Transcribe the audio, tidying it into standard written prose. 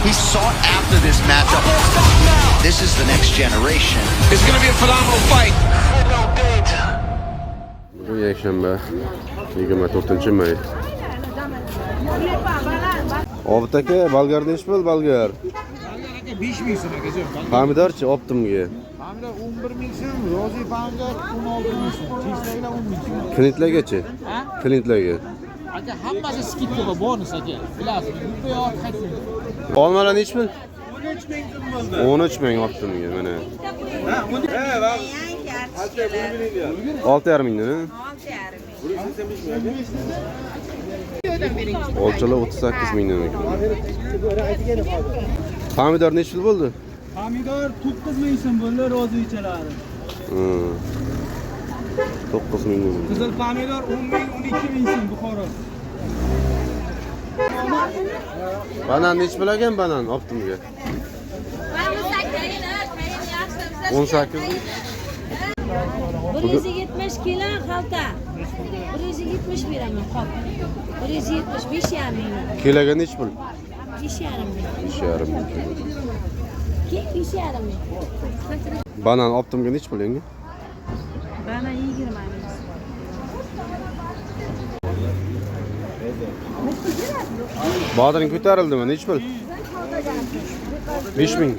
He sought after this matchup. This is the next generation. It's going to be a phenomenal fight. Bu yakshanba 24-may. Obid aka, bolgar nechi pul bolgar? Bolgar aka 5000 so'm akajon. Pomidorchi optimga. Pomidor 11000 so'm, rozi pomidor 16000 so'm. Chestaklar 10000 so'm. Klintlargacha? Ha? Klintlarga. Aka hammasi skidka va bonus aka. Bilasizmi? Bu yoq qaytsin. Olmalar nechi pul? 13000 so'm bo'ldi. 13000 optimga mana. Olti yarim mingdan. Olchalar 38 mingdan ekan. Pomidor nechi pul bo'ldi? Pomidor 9000 so'm bo'ldi, rozi ichalari. 9 ming. Qizil pomidor 10000, 12000 so'm Buxoro. Banan nechi pul ekan banan optimga? 18 ming. 170 kilo xalta. 170 beraman qop. 175 yarim. Kiloga nechi pul? 5 yarim. 5 yarim ming. Keyin 5 yarim. Banan optimga nechi pul endi? Bana 20 ming. Bodring ko'tarildimi? Nechi pul? 5 ming.